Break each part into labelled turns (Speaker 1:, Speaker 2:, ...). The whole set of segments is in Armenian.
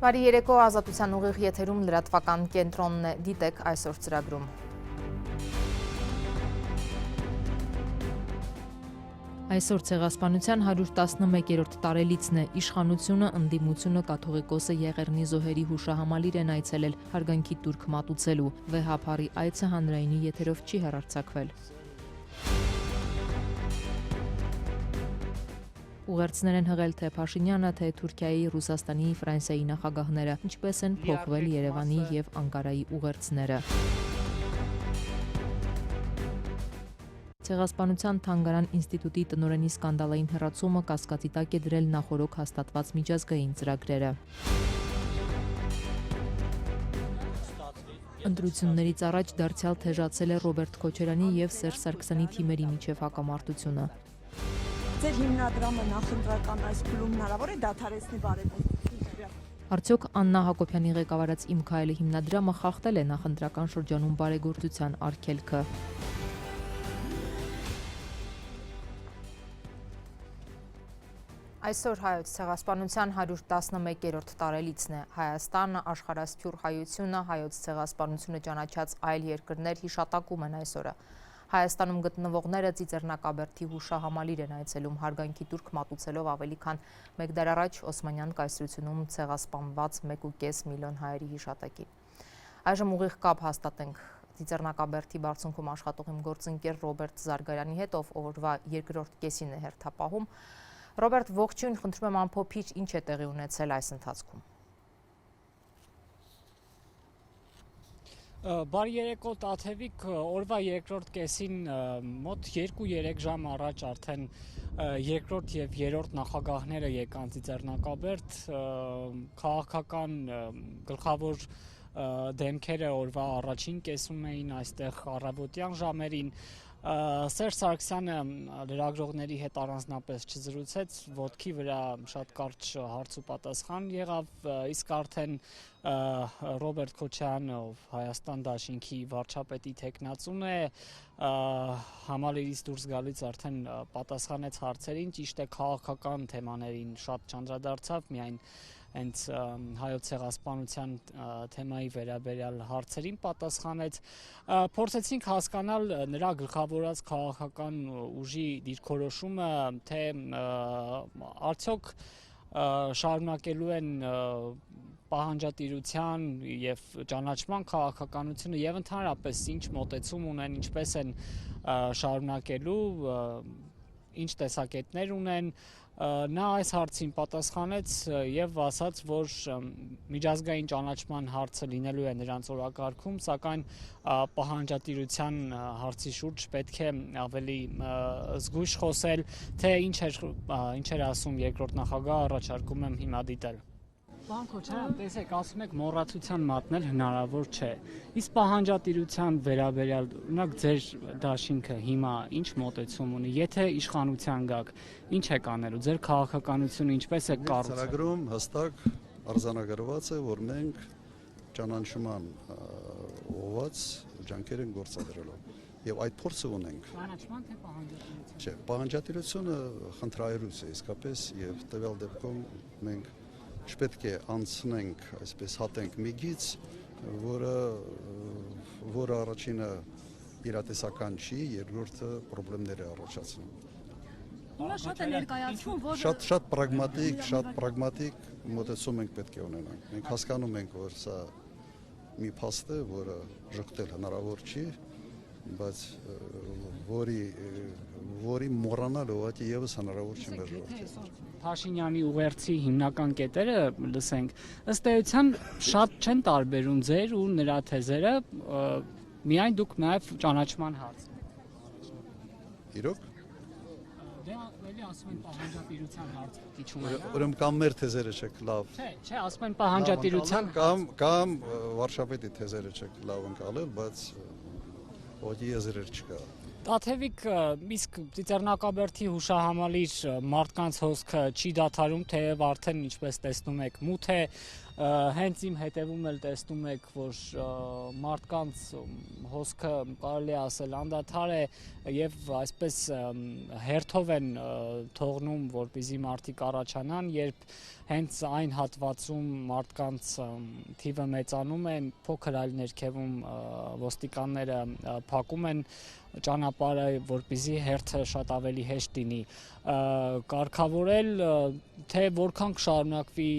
Speaker 1: Բարի երեկո, Ազատության ուղիղ եթերում լրատվական կենտրոնն է, դիտեք այսօր ծրագրում։ Այսօր ցեղասպանության 111-րդ տարելիցն է, իշխանությունը, ընդդիմությունը, կաթողիկոսը Եղեռնի զոհերի հուշահամալիր են այցելել հարգանքի տուրք մատուցելու, վեհափարի այցը հանրայինի եթերով չի հեռարձակվել։ Ուղերձներ են հղել թե Փաշինյանը, թե Թուրքիայի, Ռուսաստանի, Ֆրանսիայի նախագահները, ինչպես են փոխվել Երևանի եւ Անկարայի ուղերձները։ Ցեղասպանության թանգարան ինստիտուտի տնօրենի սկանդալային հեռացումը կասկածի տակ է դրել նախօրոք հաստատված միջազգային ծրագրերը։ Ընտրություններից առաջ դարձյալ թեժացել է Ռոբերտ Քոչարյանի եւ Սերժ Սարգսյանի թիմերի միջև հակամարտությունը։
Speaker 2: Ձեր հիմնադրամը նախընտրական այս փուլում հնարավոր է դադարեցնի բարեփոխումները։
Speaker 1: Արդյոք Աննա Հակոբյանի ղեկավարած «Իմ քայլը» հիմնադրամը խախտել է նախընտրական շրջանում բարեգործության արգելքը։ Այսօր հայոց ցեղասպանության 111-րդ տարելիցն է։ Հայաստանը, աշխարհասփյուռ հայությունը, հայոց ցեղասպանությունը ճանաչած այլ երկրներ հիշատակում են այսօրը։ Հայաստանում գտնվողները Ծիծեռնակաբերդի հուշահամալիր են այցելում հարգանքի տուրք մատուցելով ավելի քան մեկ դար առաջ Օսմանյան կայսրությունում ցեղասպանված 1.5 միլիոն հայերի հիշատակին։ Այժմ ուղիղ կապ հաստատենք Ծիծեռնակաբերդի բարձունքում աշխատող իմ գործընկեր Ռոբերտ Զարգարյանի հետ, ով օրվա երկրորդ կեսին է հերթապահում։ Ռոբերտ, ողջույն, խնդրում եմ ամփոփիչ, ինչ է տեղի ունեցել այս ընթացքում։
Speaker 3: Բարի երեկո Տաթևիկ, օրվա երկրորդ կեսին մոտ 2-3 ժամ առաջ արդեն երկրորդ եւ երրորդ նախագահները եկան Ծիծեռնակաբերդ, քաղաքական գլխավոր դեմքերը օրվա առաջին կեսում էին այստեղ առավոտյան ժամերին։ Սերժ Սարգսյանը լրագրողների հետ առանձնապես չզրուցեց, ոտքի վրա շատ կարճ հարց ու պատասխան եղավ, իսկ արդեն Ռոբերտ Քոչարյանը, ով Հայաստան դաշինքի վարչապետի թեկնածուն է, համալիրից դուրս գալուց արդեն պատասխանեց հարցերին, ճիշտ է քաղաքական թեմաներին շատ չանդրադարձավ, միայն հենց հայոց ցեղասպանության թեմայի վերաբերյալ հարցերին պատասխանեց, փորձեցինք հասկանալ նրա գլխավորած քաղաքական ուժի դիրքորոշումը, թե արդյոք շարունակելու են պահանջատիրության եւ ճանաչման քաղաքականությունը եւ ընդհանրապես ինչ մոտեցում ունեն, ինչպես են շարունակելու, ինչ տեսակետներ ունեն։ Նա այս հարցին պատասխանեց եւ ասաց, որ միջազգային ճանաչման հարցը լինելու է նրանց օրակարգում, սակայն պահանջատիրության հարցի շուրջ պետք է ավելի զգույշ խոսել, թե ինչ էր ասում երկրորդ նախագահը, առաջարկում եմ հիմա դիտել։ Պարոն Քոչարյան, տեսեք, ասում եք մոռացության մատնել հնարավոր չէ։ Իսկ պահանջատիրության վերաբերյալ, օրինակ ձեր դաշինքը հիմա ինչ մոտեցում ունի, եթե իշխանության գաք, ինչ եք անելու, ձեր քաղաքականությունը ինչպես է կառուցել։
Speaker 4: Ծրագրում հստակ արձանագրված է, որ մենք ճանաչման ուղղված ջանքեր ենք գործադրելու եւ այդ փորձը ունենք։
Speaker 3: Ճանաչման թե պահանջատիրություն։
Speaker 4: Չէ, պահանջատիրությունը խնդրայրուց է իսկապես եւ տվյալ դեպքում մենք չպետք է անցնենք, այսպես հատենք մի գիծ, որը առաջինը իրատեսական չի, երկրորդը խնդիրներ է առաջացնում։
Speaker 2: Հիմա շատ է ներկայացվում, որ
Speaker 4: շատ պրագմատիկ մոտեցում ենք պետք է ունենանք։ Մենք հասկանում ենք, որ սա մի փաստ է, որը ժխտել հնարավոր չի, բայց որի մոռանալ ուղղակի եւս հնարավոր չի մեր ժողովրդին։
Speaker 3: Փաշինյանի ուղերձի հիմնական կետերը լսենք, ըստ էության շատ չեն տարբերում ձեր ու նրա թեզերը, միայն դուք նաև ճանաչման հարցը։
Speaker 4: Իրոք։
Speaker 3: Դե էլի ասում են պահանջատիրության հարցը քիչ ունենա։
Speaker 4: Ուրեմն կամ մեր թեզերը չեք լավ։
Speaker 3: Չէ, ասում են պահանջատիրության
Speaker 4: կամ վարշապետի թեզերը չեք լավ ընկալել, բայց ոչի եզրեր չկա։
Speaker 3: Տաթևիկ, իսկ Ծիծեռնակաբերդի հուշահամալիր մարդկանց հոսքը չի դադարում, թեև արդեն ինչպես տեսնում եք մութ է, հենց իմ հետևում էլ տեսնում եք, որ մարդկանց հոսքը կարելի է ասել անդադար է եւ այսպես հերթով են թողնում, որպեսզի մարդիկ առաջանան, երբ հենց այն հատվածում մարդկանց թիվը մեծանում է, փոքր այլ ներքևում ոստիկանները փակում են ճանապարհը, որպեսզի հերթը շատ ավելի հեշտ լինի կարգավորել, թե որքան կշարունակվի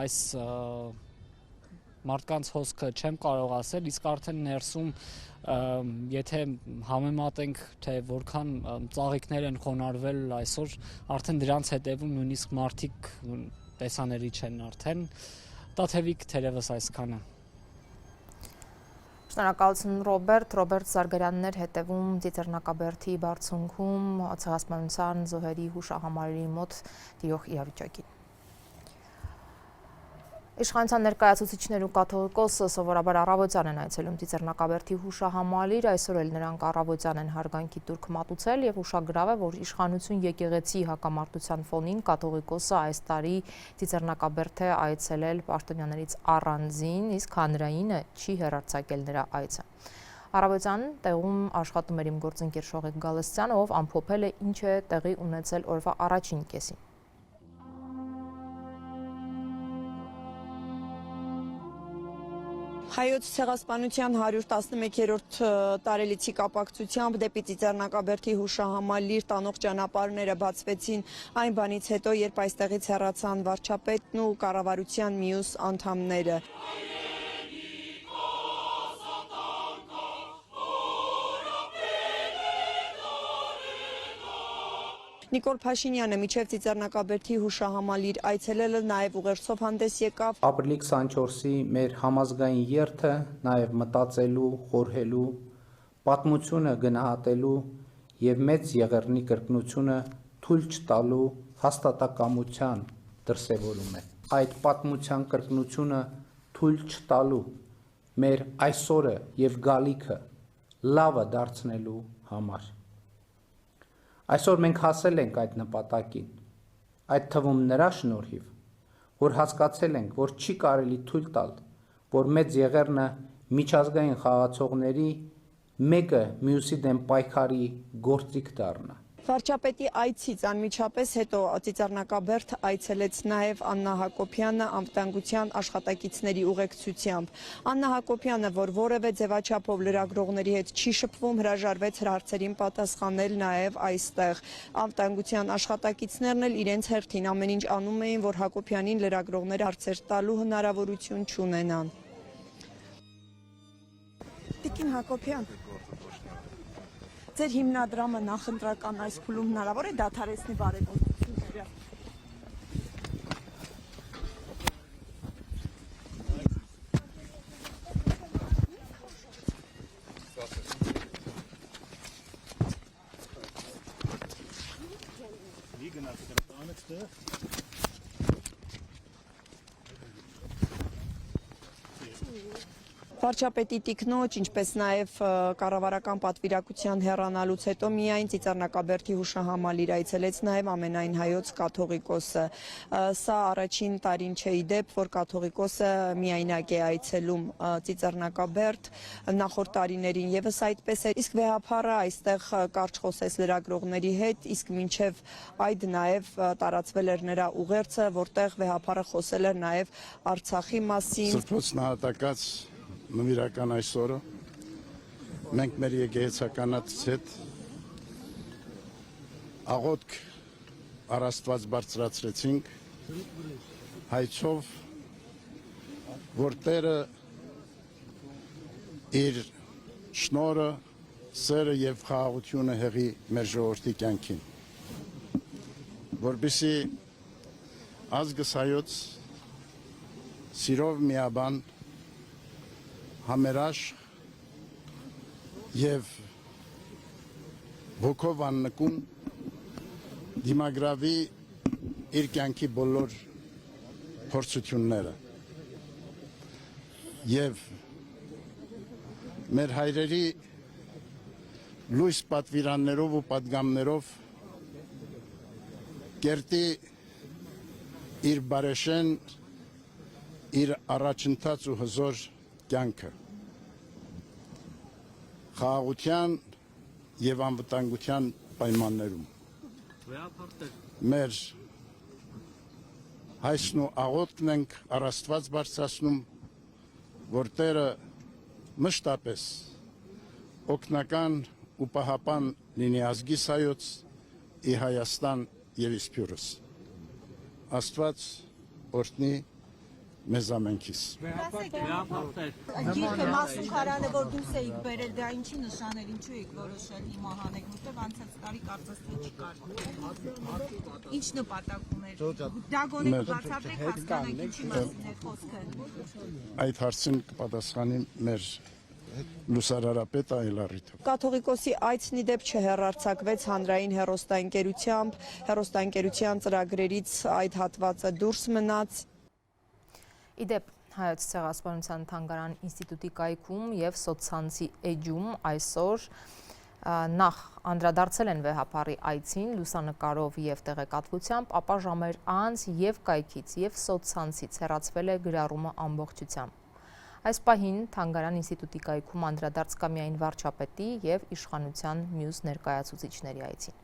Speaker 3: այս մարդկանց հոսքը չեմ կարող ասել, իսկ արդեն ներսում եթե համեմատենք, թե որքան ծաղիկներ են խոնարհվել այսօր, արդեն դրանց հետևում նույնիսկ մարդիկ տեսաների չեն արդեն, տաթևիկ թերևս այսքանը։
Speaker 1: Շնորհակալություն Ռոբերտ Զարգարյանն էր հետևում Ծիծեռնակաբերդի բարձունքում ցեղասպանության զոհերի հուշահամալիրի մոտ տիրող իրավիճակին։ Իշխանության ներկայացուցիչներ ու կաթողիկոսը սովորաբար առավոտյան են այցելում Ծիծեռնակաբերդի հուշահամալիր, այսօր էլ նրանք առավոտյան են հարգանքի տուրք մատուցել եւ ուշագրավ է, որ իշխանություն եկեղեցի հակամարտության ֆոնին կաթողիկոսը այս տարի Ծիծեռնակաբերդ է այցելել պաշտոնյաներից առանձին, իսկ հանրայինը չի հեռարձակել նրա այցը։ Առավոտյան տեղում աշխատում էր իմ գործընկեր Շողիկ Գալստյանը, ով ամփոփել է ինչ է տեղի ունեցել օրվա առաջին կեսին։
Speaker 2: Հայոց ցեղասպանության 111-րդ տարելիցի կապակցությամբ դեպի Ծիծեռնակաբերդի հուշահամալիր տանող ճանապարհները բացվեցին այն բանից հետո, երբ այստեղից հեռացան վարչապետն ու կառավարության մյուս անդամները։ Նիկոլ Փաշինյանը միջև Ծիծեռնակաբերդի հուշահամալիր այցելելը նաև ուղերձով հանդես եկավ։
Speaker 5: Ապրիլի 24-ի մեր համազգային երթը նաև մտածելու, խորհելու, պատմությունը գնահատելու եւ մեծ եղեռնի կրկնությունը թույլ չտալու հաստատակամության դրսևորում է։ Այդ պատմության կրկնությունը թույլ չտալու մեր այսօրը եւ գալիքը լավը դարձնելու համար։ Այսօր մենք հասել ենք այդ նպատակին, այդ թվում նրա շնորհիվ, որ հասկացել ենք, որ չի կարելի թույլ տալ, որ մեծ եղեռնը միջազգային խաղացողների մեկը մյուսի դեմ պայքարի գործիք դառնա։
Speaker 2: Վարչապետի այցից անմիջապես հետո Ծիծեռնակաբերդ այցելեց նաև Աննա Հակոբյանը անվտանգության աշխատակիցների ուղեկցությամբ։ Աննա Հակոբյանը, որ որևէ ձևաչափով լրագրողների հետ չի շփվում, հրաժարվեց հարցերին պատասխանել նաև այստեղ։ Անվտանգության աշխատակիցներն էլ իրենց հերթին ամեն ինչ անում էին, որ Հակոբյանին լրագրողները հարցեր տալու հնարավորություն չունենան։ Տիկին Հակոբյան, ձեր հիմնադրամը նախընտրական այս փուլում հնարավոր է դադարեցնի բարեգործությունները։ Վարչապետի տիկնոջ, ինչպես նաև կառավարական պատվիրակության հեռանալուց հետո միայն Ծիծեռնակաբերդի հուշահամալիր այցելեց նաև ամենայն հայոց կաթողիկոսը։ Սա առաջին տարին չէ ի դեպ, որ կաթողիկոսը միայնակ է այցելում Ծիծեռնակաբերդ, նախորդ տարիներին եւս այդպես է։ Իսկ վեհափառը այստեղ կարճ խոսեց լրագրողների հետ, իսկ մինչև այդ նաև տարածվել էր նրա ուղերձը, որտեղ վեհափառը խոսել էր նաև Արցախի մասին։
Speaker 6: Սրբոց նահատակած նվիրական այսօրը մենք մեր եկեղեցականից հետ աղոթք առ Աստված բարձրացրեցինք հայցով, որ Տերը իր շնորհը, սերը եւ խաղաղությունը հեղի մեր ժողովրդի կյանքին, որպեսզի ազգս հայոց սիրով միաբան համերաշխ եւ ոգով աննկուն դիմագրավի իր կյանքի բոլոր փորձությունները եւ մեր հայրերի լույս պատվիրաններով ու պատգամներով կերտի իր բարեշեն իր առաջընթաց ու հզոր կյանքը խաղաղության եւ անվտանգության պայմաններում մեր հայցն ու աղոթքն ենք առ Աստված բարձրացնում, որ Տերը մշտապես օգնական ու պահապան լինի ազգիս հայոց, ի Հայաստան եւ իսպյուրս։ Աստված օրհնի մեզ ամենքիս։
Speaker 7: Գիրքը Մասուքարյանը, որ դուս էիք բերել, դա ինչի նշաներ, ինչու եք որոշել հիմա հանեք, որտեղ անցած տարի կարծես թե չկար։ Ինչ նպատակ ուներ։ Դա գոնե բացատրեք հասկանանք ինչի մասին է խոսքը։
Speaker 6: Այդ հարցին կպատասխանի մեր լուսարարապետը Այլարիթը։
Speaker 2: Կաթողիկոսի այցն ի դեպ չհեռարձակվեց հանրային հեռուստաընկերությամբ, հեռուստաընկերության ծրագրերից այդ հատվածը դուրս մնաց։
Speaker 1: Իդեպ Հայոց ցեղասպանության թանգարան ինստիտուտի կայքում եւ սոցցանցի էջում այսօր նախ անդրադարձել են վեհապարի այցին լուսանկարով եւ տեղեկատվությամբ, ապա ժամեր անց եւ կայքից եւ սոցցանցից հեռացվել է գրառումը ամբողջությամբ։ Այս պահին թանգարան ինստիտուտի կայքում անդրադարձ կա միայն վարչապետի եւ իշխանության մյուս ներկայացուցիչների այցին։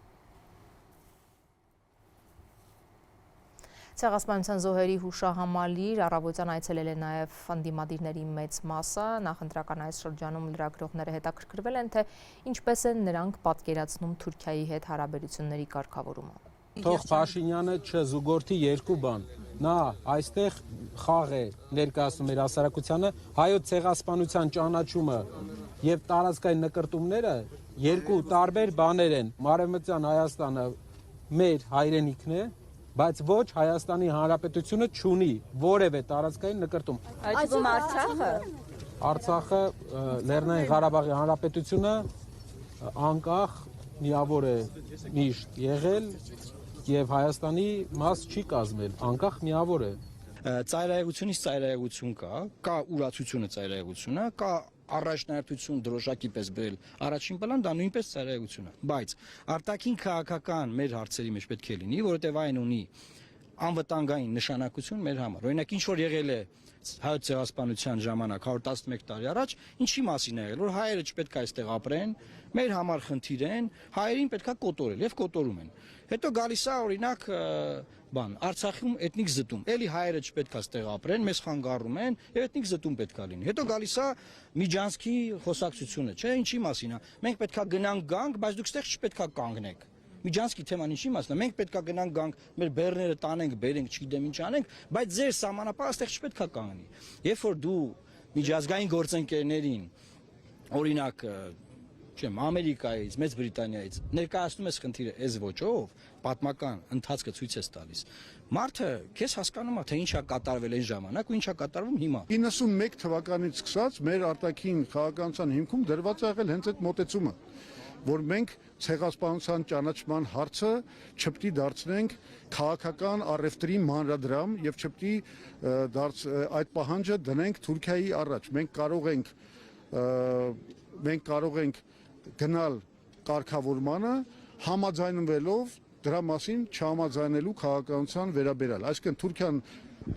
Speaker 1: Ցեղասպանության զոհերի հուշահամալիր առավոտյան այցելել է նաև ընդդիմադիրների մեծ մասը, նախընտրական այս շրջանում լրագրողները հետաքրքրվել են, թե ինչպես են նրանք պատկերացնում Թուրքիայի հետ հարաբերությունների կարգավորումը։
Speaker 8: Թող Փաշինյանը չզուգորդի երկու բան։ Նա այստեղ խաղ է ներկայացնում մեր հասարակությանը, հայոց ցեղասպանության ճանաչումը եւ տարածքային նկրտումները երկու տարբեր բաներ են։ Մարևմտյան Հայաստանը մեր հայրենիքն է, բայց ոչ Հայաստանի Հանրապետությունը չունի որևէ տարածքային նկրտում։
Speaker 7: Այցում Արցախը։
Speaker 8: Արցախը Լեռնային Ղարաբաղի Հանրապետությունը անկախ միավոր է միշտ եղել եւ Հայաստանի մաս չի կազմել, անկախ միավոր է։
Speaker 9: Ծայրահեղությունից ծայրահեղություն կա ուրացությունը ծայրահեղությունը, կա առաջնահերթություն դրոշակի պես բերել առաջին պլան, դա նույնպես ծայրահեղություն է, բայց արտաքին քաղաքական մեր հարցերի մեջ պետք է լինի, որովհետև այն ունի անվտանգային նշանակություն մեր համար։ Օրինակ ինչ որ եղել է հայոց ցեղասպանության ժամանակ 111 տարի առաջ, ինչի մասին է եղել, որ հայերը չպետք է այստեղ ապրեն, մեր համար խնդիր են, հայերին պետք է կոտորել եւ կոտորում են։ Հետո գալիս է օրինակ Արցախում էթնիկ զտում, էլի հայերը չպետք է այստեղ ապրեն, մեզ խանգարում են եւ էթնիկ զտում պետք է լինի։ Հետո գալիս է Միջանցքի խոսակցությունը, չէ՞, ինչի մասին է։ Մենք պետք է գնանք գանք, բայց դուք այստեղ չպետք է կանգնեք։ Միջանցքի թեման ինչի մասն է։ Մենք պետք է գնանք գանք, մեր բեռները տանենք, բերենք, չգիտեմ ինչ անենք, բայց ձեր սահմանապահը այստեղ չպետք է կանգնի։ Երբ որ դու միջազգային գործընկերներին, օրինակ, չեմ, Ամերիկայից, Մեծ Բրիտանիայից ներկայացնում ես խնդիրը այս ոճով, պատմական ընթացքը ցույց ես տալիս։ Մարդը քեզ հասկանում է, թե ինչ է կատարվել այն ժամանակ ու ինչ է կատարվում հիմա։
Speaker 6: 91 թվականից սկսած մեր արտաքին քաղաքականության հիմքում դրված է եղել հենց այդ մոտեցումը, որ մենք ցեղասպանության ճանաչման հարցը չպետք է դարձնենք քաղաքական առևտրի մանրադրամ եւ չպետք է այդ պահանջը դնենք Թուրքիայի առաջ։ Մենք կարող ենք գնալ կարգավորմանը համաձայնվելով դրա մասին չհամաձայնելու քաղաքականության վերաբերյալ։ Այսինքն Թուրքիան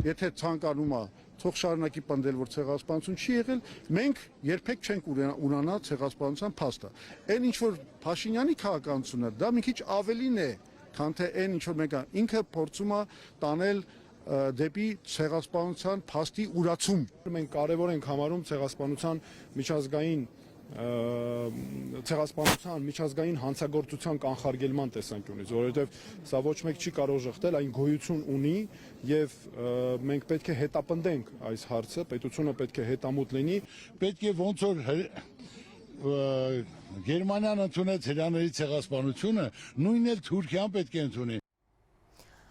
Speaker 6: եթե ցանկանում է թող շարունակի պնդել, որ ցեղասպանություն չի եղել, մենք երբեք չենք ունենա ցեղասպանության փաստը։ Այն ինչ որ Փաշինյանի քաղաքականությունը, դա մի քիչ ավելին է, քան թե այն ինչ որ մենք ինքը փորձում է տանել դեպի ցեղասպանության փաստի ուրացում։
Speaker 10: Մենք կարևոր ենք համարում ցեղասպանության միջազգային հանցագործության կանխարգելման տեսանկյունից, որովհետև սա ոչ մեկ չի կարող ժխտել, այն գոյություն ունի եւ մենք պետք է հետապնդենք այս հարցը, պետությունը պետք է հետամուտ լինի,
Speaker 6: պետք է ոնց որ Գերմանիան ընդունեց հրաների ցեղասպանությունը, նույնն էլ Թուրքիան պետք է ընդունի։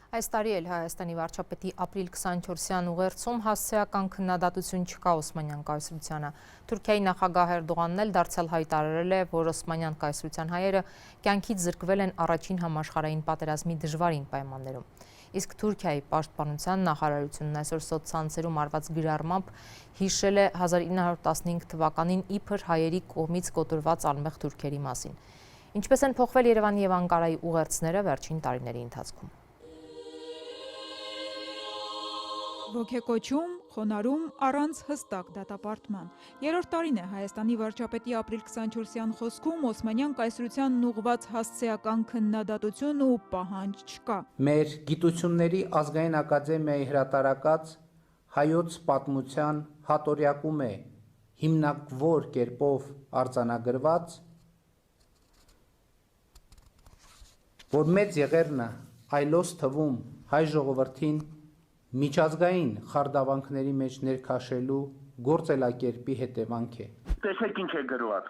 Speaker 1: Այս տարի էլ Հայաստանի վարչապետի ապրիլ 24-յան ուղերձում հասցեական քննադատություն չկա Օսմանյան կայսրությանը։ Թուրքիայի նախագահ Էրդողանն էլ դարձյալ հայտարարել է, որ Օսմանյան կայսրության հայերը կյանքից զրկվել են առաջին համաշխարհային պատերազմի դժվարին պայմաններում։ Իսկ Թուրքիայի պաշտպանության նախարարությունն այսօր սոցցանցերում արված գրառմամբ հիշել է 1915 թվականին իբր հայերի կողմից կոտորված անմեղ թուրքերի մասին։ Ինչպես են փոխվել Երևանի եւ Անկարայի ուղերձները վերջին տարիների ընթացքում։
Speaker 11: Ոգեկոչում, խոնարհում առանց հստակ դատապարտման։ Երրորդ տարին է Հայաստանի վարչապետի ապրիլ 24-յան խոսքում Օսմանյան կայսրությանն ուղղված հասցեական քննադատություն ու պահանջ չկա։
Speaker 5: Մեր գիտությունների ազգային ակադեմիայի հրատարակած հայոց պատմության հատորյակում է հիմնավոր կերպով արձանագրված, որ մեծ եղերնը այլոց թվում հայ ժողովրդին միջազգային խարդավանքների մեջ ներքաշելու գործելակերպի հետևանք է։
Speaker 12: Տեսեք ինչ է գրված։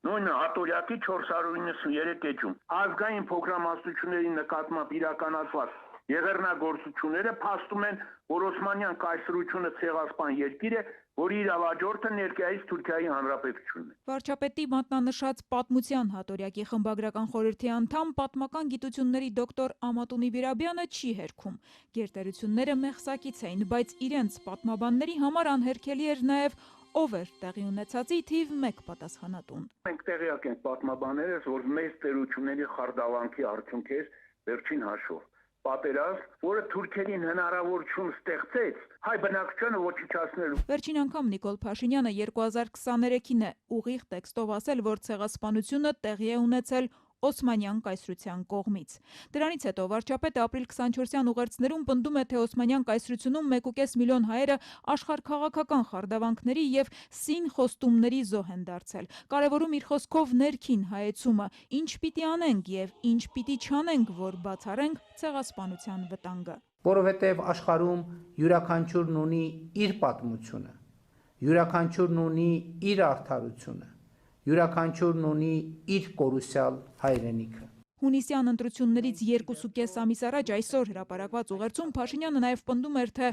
Speaker 12: Նույն հատորյակի 493 էջում ազգային փոքրամասնությունների նկատմամբ իրականացված եղեռնագործությունները փաստում են, որ Օսմանյան կայսրությունը ցեղասպան երկիր է, որի իրավաճորտը ներկայիս Թուրքիայի Հանրապետությունն է։
Speaker 11: Վարչապետի մատնանշած պատմության հատորյակի խմբագրական խորհրդի անդամ պատմական գիտությունների դոկտոր Ամատունի Բիրաբյանը չի հերքում։ Գերտերությունները մեղսակից էին, բայց իրենց պատմաբանների համար անհերքելի էր նաև ով էր տեղի ունեցածի թիվ 1 պատասխանատուն։
Speaker 12: Մենք տեղյակ ենք պատմաբաններս, որ մեծ տերությունների խարդավանքի արդյունք էր վերջին հաշվով պատերազմ, որը թուրքերին հնարավորություն ստեղծեց հայ բնակչությանը ոչնչացնելու։
Speaker 11: Վերջին անգամ Նիկոլ Փաշինյանը 2023-ին է ուղիղ տեքստով ասել, որ ցեղասպանությունը տեղի է ունեցել Օսմանյան կայսրության կողմից։ Դրանից հետո վարչապետը ապրիլ 24-յան ուղերձներում պնդում է, թե Օսմանյան կայսրությունում 1.5 միլիոն հայերը աշխարհքաղաքական խարդավանքների եւ սին խոստումների զոհ են դարձել։ Կարևորում իր խոսքով ներքին հայեցումը, ինչ պիտի անենք եւ ինչ պիտի չանենք, որ բացառենք ցեղասպանության վտանգը։
Speaker 5: Որովհետև աշխարհում յուրաքանչյուրն ունի իր պատմությունը, յուրաքանչյուրն ունի իր արդարությունը, յուրաքանչյուրն ունի իր կորուսյալ հայրենիքը։
Speaker 11: Հունիսյան ընտրություններից 2.5 ամիս առաջ այսօր հրապարակված ուղերձում Փաշինյանը նաև պնդում էր, թե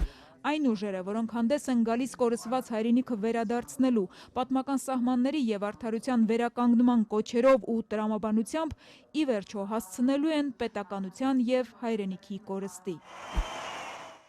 Speaker 11: այն ուժերը, որոնք հանդես են գալիս կորսված հայրենիքը վերադարձնելու, պատմական սահմանների եւ արդարության վերականգնման կոչերով ու տրամաբանությամբ ի վերջո հասցնելու են պետականության եւ հայրենիքի կորստի։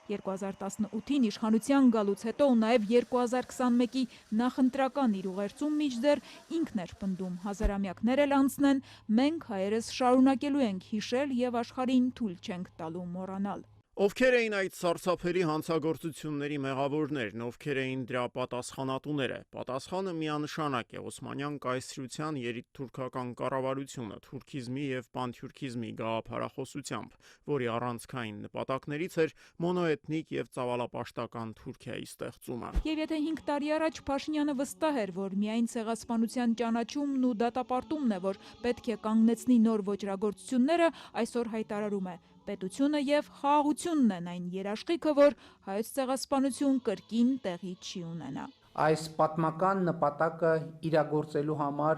Speaker 11: 2018-ին իշխանության գալուց հետո ու նաև 2021-ի նախընտրական իր ուղերձում մինչդեռ ինքն էր պնդում հազարամյակներ էլ անցնեն, մենք հայերս շարունակելու ենք հիշել եւ աշխարհին թույլ չենք տալու մոռանալ։
Speaker 13: Ովքեր էին այդ սարսափելի հանցագործությունների մեղավորներն, ովքեր էին դրա պատասխանատուները։ Պատասխանը միանշանակ է՝ Օսմանյան կայսրության երիտթուրքական կառավարությունը թուրքիզմի եւ պանթյուրքիզմի գաղափարախոսությամբ, որի առանցքային նպատակներից էր մոնոէթնիկ եւ ծավալապաշտական Թուրքիայի ստեղծումը։
Speaker 11: Եվ եթե 5 տարի առաջ Փաշինյանը վստահ էր, որ միայն ցեղասպանության ճանաչումն ու դատապարտումն է, որ պետք է կանգնեցնի նոր ոճրագործությունները, այսօր հայտարարում է. պետությունը եւ խաղաղությունն են այն երաշխիքը, որ հայոց ցեղասպանություն կրկին տեղի չի ունենա։
Speaker 5: Այս պատմական նպատակը իրագործելու համար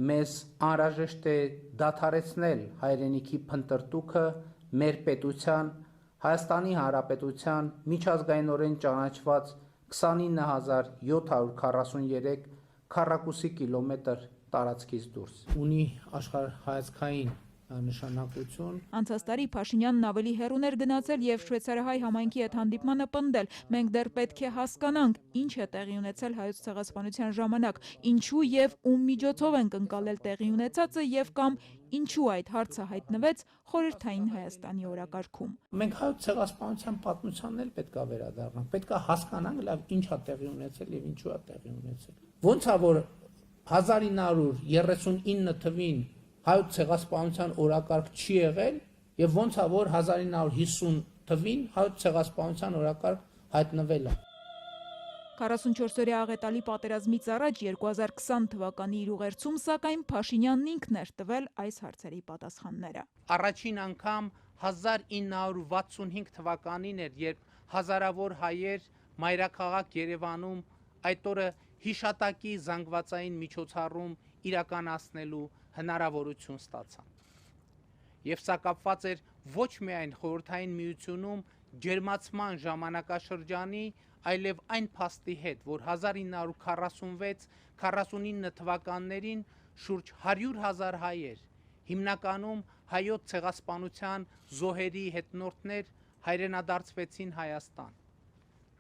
Speaker 5: մեզ անհրաժեշտ է դադարեցնել հայրենիքի փնտրտուքը մեր պետության, Հայաստանի Հանրապետության միջազգայինորեն ճանաչված 29743 քառակուսի կիլոմետր տարածքից դուրս։ Ունի աշխարհայացքային նշանակություն։
Speaker 11: Անցած տարի Փաշինյանն ավելի հեռուն էր գնացել եւ շվեյցարահայ համայնքի հետ հանդիպմանը պնդել. մենք դեռ պետք է հասկանանք, ինչ է տեղի ունեցել հայոց ցեղասպանության ժամանակ, ինչու եւ ում միջոցով ենք ընկալել տեղի ունեցածը եւ կամ ինչու այդ հարցը հայտնվեց խորհրդային Հայաստանի օրակարգում։
Speaker 5: Մենք հայոց ցեղասպանության պատմությանն էլ պետք է վերադառնանք, պետք է հասկանանք լավ ինչ է տեղի ունեցել եւ ինչու է տեղի ունեցել։ Ոնց է որ 1939 թվին հայոց ցեղասպանության օրակարգ չի եղել եւ ոնց է որ 1950 թվին հայոց ցեղասպանության օրակարգ հայտնվել է։
Speaker 11: 44-օրյա աղետալի պատերազմից առաջ 2020 թվականի իր ուղերձում սակայն Փաշինյանն ինքն էր տվել այս հարցերի պատասխանները։
Speaker 5: Առաջին անգամ 1965 թվականին էր, երբ հազարավոր հայեր մայրաքաղաք Երևանում այդ օրը հիշատակի զանգվածային միջոցառում իրականացնելու հնարավորություն ստացան։ Եվ սա կապված էր ոչ միայն խորհրդային միությունում ջերմացման ժամանակաշրջանի, այլև այն փաստի հետ, որ 1946-49 թվականներին շուրջ 100,000 հայեր, հիմնականում հայոց ցեղասպանության զոհերի հետնորդներ, հայրենադարձվեցին Հայաստան։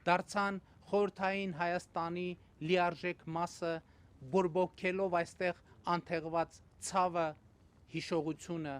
Speaker 5: Դարձան խորհրդային Հայաստանի լիարժեք մասը, բորբոքելով այստեղ անթեղված ցավը, հիշողությունը,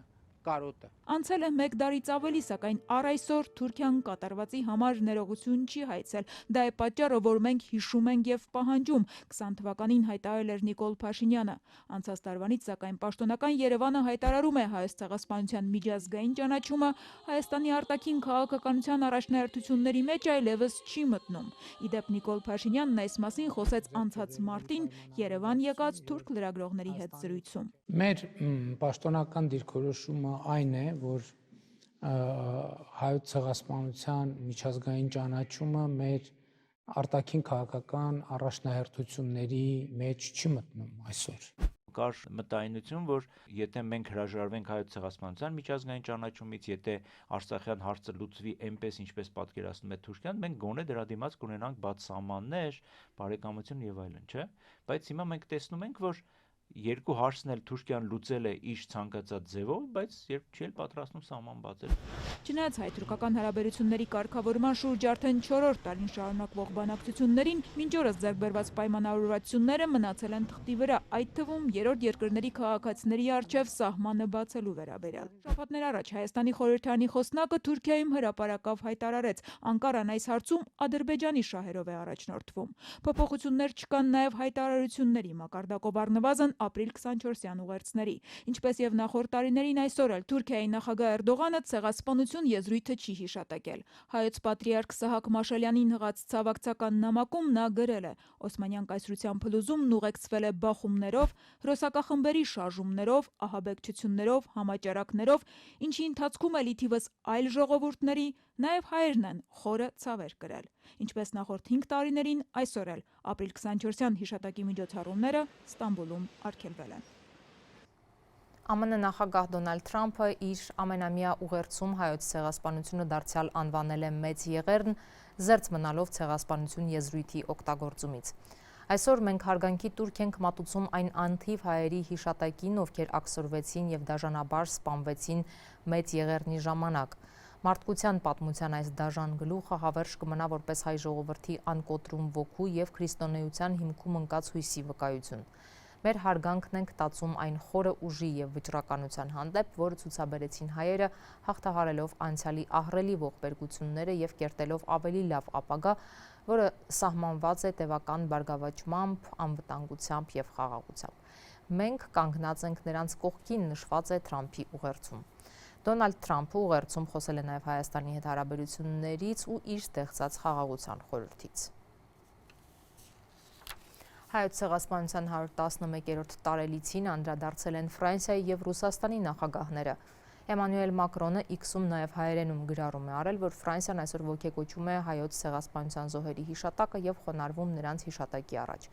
Speaker 5: կարոտը։
Speaker 11: Անցել է 1 դարից ավելի, սակայն առ այսօր Թուրքիան կատարվածի համար ներողություն չի հայցել։ Դա է պատճառը, որ մենք հիշում ենք եւ պահանջում, 20 թվականին հայտարարել էր Նիկոլ Փաշինյանը։ Անցած տարվանից, սակայն, պաշտոնական Երևանը հայտարարում է Հայոց ցեղասպանության միջազգային ճանաչումը Հայաստանի արտաքին քաղաքականության առաջնահերթությունների մեջ այլևս չի մտնում։ Իդեպ Նիկոլ Փաշինյանն այս մասին խոսեց անցած մարտին Երևան եկած թուրք լրագրողների հետ զրույցում։
Speaker 5: Մեր պաշտոնական դիրքորոշումը այն է, որ հայոց ցեղասպանության միջազգային ճանաչումը մեր արտաքին քաղաքական առաջնահերթությունների մեջ չի մտնում այսօր։
Speaker 14: Կար մտայնություն, որ եթե մենք հրաժարվենք հայոց ցեղասպանության միջազգային ճանաչումից, եթե Արցախյան հարցը լուծվի այնպես, ինչպես պատկերացնում է Թուրքիան, մենք գոնե դրա դիմաց կունենանք բաց սահմաններ, բարեկամություն եւ այլն, չէ՞։ Բայց հիմա մենք տեսնում ենք, որ երկու հարցն էլ Թուրքիան լուծել է իր ցանկացած ձևով, բայց երբ չի էլ պատրաստում սահման բացել։
Speaker 11: Չնայած հայ-թուրքական հարաբերությունների կարգավորման շուրջ արդեն 4-րդ տարին շարունակվող բանակցություններին, մինչ օրս ձեռք բերված պայմանավորվածությունները մնացել են թղթի վրա, այդ թվում երրորդ երկրների քաղաքացիների առջև սահմանը բացելու վերաբերյալ։ Շաբաթներ առաջ Հայաստանի խորհրդարանի խոսնակը Թուրքիայում հրապարակավ հայտարարեց, Անկարան այս հարցում Ադրբեջանի շահերով է առաջնորդվում։ Փոփոխություններ չկան նաև հայտարարությունների մակարդակով առնվազն ապրիլ 24-յան ուղերձների։ Ինչպես եւ նախորդ տարիներին, այսօր էլ Թուրքիայի նախագահ Էրդողանը ցեղասպանություն եզրույթը չի հիշատակել։ Հայոց պատրիարք Սահակ Մաշալյանին հղած ցավակցական նամակում նա գրել է. Օսմանյան կայսրության փլուզումն ուղեկցվել է բախումներով, հրոսակախմբերի շարժումներով, ահաբեկչություններով, համաճարակներով, ինչի ընթացքում էլ ի թիվս այլ ժողովուրդների, նաև հայերն են խորը ցավեր կրել։ Ինչպես նախորդ 5 տարիներին, այսօր էլ ապրիլ 24-յան հիշատակի միջոցառումները Ստամբուլում արգելվել են։
Speaker 1: ԱՄՆ նախագահ Դոնալդ Թրամփը իր ամենամյա ուղերձում հայոց ցեղասպանությունը դարձյալ անվանել է մեծ եղերն, զերծ մնալով ցեղասպանություն եզրույթի օգտագործումից։ Այսօր մենք հարգանքի տուրք ենք մատուցում այն անթիվ հայերի հիշատակին, ովքեր աքսորվեցին եւ դաժանաբար սպանվեցին մեծ եղերնի ժամանակ։ Մարդկության պատմության այս դաժան գլուխը հավերժ կմնա որպես հայ ժողովրդի անկոտրում ոգու եւ քրիստոնեության հիմքում ընկած հույսի վկայություն։ Մեր հարգանքն ենք տածում այն խորը ուժի եւ վճռականության հանդեպ, որը ցուցաբերեցին հայերը, հաղթահարելով անցյալի ահռելի ողբերգությունները եւ կերտելով ավելի լավ ապագա, որը սահմանված է տևական բարգավաճմամբ, անվտանգությամբ եւ խաղաղությամբ։ Մենք կանգնած ենք նրանց կողքին, նշված է Թրամփի ուղերձում։ Դոնալդ Թրամփը ուղերձում խոսել է նաև Հայաստանի հետ հարաբերություններից ու իր ստեղծած խաղաղության խորհրդից։ Հայոց ցեղասպանության 111-րդ տարելիցին անդրադարձել են Ֆրանսիայի եւ Ռուսաստանի նախագահները։ Էմանուել Մակրոնը X-ում նաև հայերենում գրառում է արել, որ Ֆրանսիան այսօր ոգեկոչում է հայոց ցեղասպանության զոհերի հիշատակը եւ խոնարհվում նրանց հիշատակի առաջ։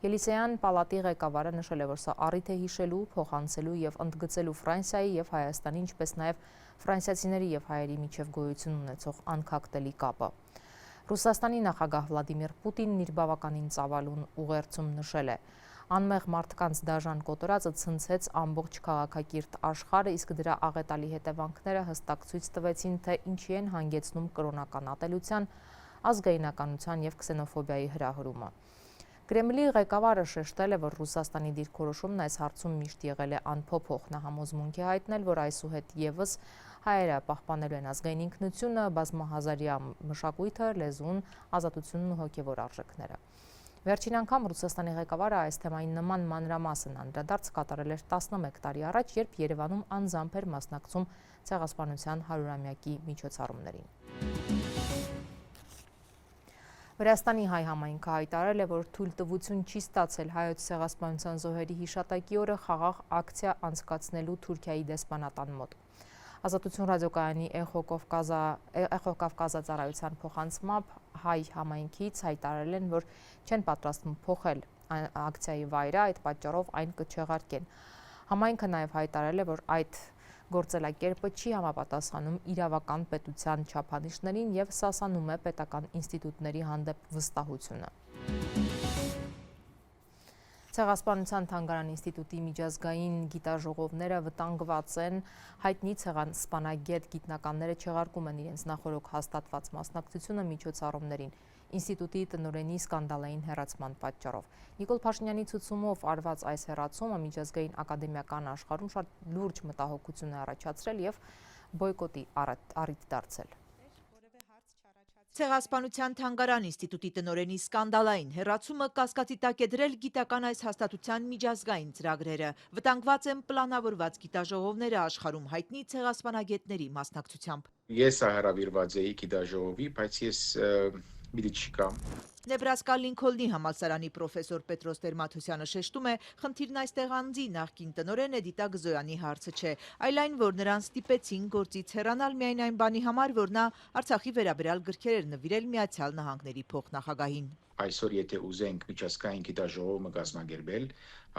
Speaker 1: Ելիսեյան պալատի ղեկավարը նշել է, որ սա առիթ է հիշելու, փոխանցելու եւ ընդգծելու Ֆրանսիայի եւ Հայաստանի, ինչպես նաեւ ֆրանսիացիների եւ հայերի միջև գոյություն ունեցող անքակտելի կապը։ Ռուսաստանի նախագահ Վլադիմիր Պուտինն իր բավականին ծավալուն ուղերձում նշել է. Անմեղ մարդկանց դաժան կոտորածը ցնցեց ամբողջ քաղաքակիրթ աշխարհը, իսկ դրա աղետալի հետևանքները հստակ ցույց տվեցին, թե ինչի են հանգեցնում կրոնական ատելության, ազգայնականության եւ քսենոֆոբիայի հրահրումը։ Կրեմլի ղեկավարը շեշտել է, որ Ռուսաստանի դիրքորոշումն այս հարցում միշտ եղել է անփոփոխ, նա համոզմունք է հայտնել, որ այսուհետ եւս հայերը պահպանելու են ազգային ինքնությունը, բազմահազարյա մշակույթը, լեզուն, ազատությունն ու հոգեվոր արժեքները։ Վերջին անգամ Ռուսաստանի ղեկավարը այս թեմային նման մանրամասն անդրադարձ կատարել էր 11 տարի առաջ, երբ Երևանում անձամբ էր մասնակցում ցեղասպանության 100-ամյակի միջոցառումներին։ Վրաստանի հայ համայնքը հայտարարել է, որ թույլտվություն չի ստացել հայոց ցեղասպանության զոհերի հիշատակի օրը խաղաղ ակցիա անցկացնելու Թուրքիայի դեսպանատան մոտ։ Ազատություն ռադիոկայանի Էխո Կավկազա ծառայության փոխանցմամբ հայ համայնքից հայտարարել են, որ չեն պատրաստվում փոխել ակցիայի վայրը, այդ պատճառով այն կչեղարկեն։ Համայնքը նաև հայտարարել է, որ այդ գործելակերպը չի համապատասխանում իրավական պետության չափանիշներին եւ սասանում է պետական ինստիտուտների հանդեպ վստահությունը։ Ցեղասպանության թանգարան ինստիտուտի միջազգային գիտաժողովները վտանգված են, հայտնի ցեղասպանագետ գիտնականները չեղարկում են իրենց նախորոք հաստատված մասնակցությունը միջոցառումներին ինստիտուտի տնօրենի սկանդալային հեռացման պատճառով։ Նիկոլ Փաշինյանի ցուցումով արված այս հեռացումը միջազգային ակադեմիական աշխարհում շատ լուրջ մտահոգություն է առաջացրել եւ բոյկոտի առիթ դարձել։
Speaker 15: Ցեղասպանության թանգարան ինստիտուտի տնօրենի սկանդալային հեռացումը կասկածի տակ է դրել գիտական այս հաստատության միջազգային ծրագրերը։ Վտանգված են պլանավորված գիտաժողովները աշխարհում հայտնի ցեղասպանագետների մասնակցությամբ։
Speaker 5: Ես հրավիրված էի գիտաժողովի, բայց ես մի չկա։
Speaker 15: Նեբրասկա Լինքոլնի համալսարանի պրոֆեսոր Պետրոս Տեր-Մաթոսյանը շեշտում է, խնդիրն այստեղ անձի նախկին տնօրեն Էդիտա Գզոյանի հարցը չէ, այլ այն, որ նրան ստիպեցին գործից հեռանալ միայն այն բանի համար, որ նա Արցախի վերաբերյալ գրքեր էր նվիրել Միացյալ Նահանգների փոխնախագահին։
Speaker 5: Այսօր եթե ուզենք միջազգային գիտաժողովը կազմակերպել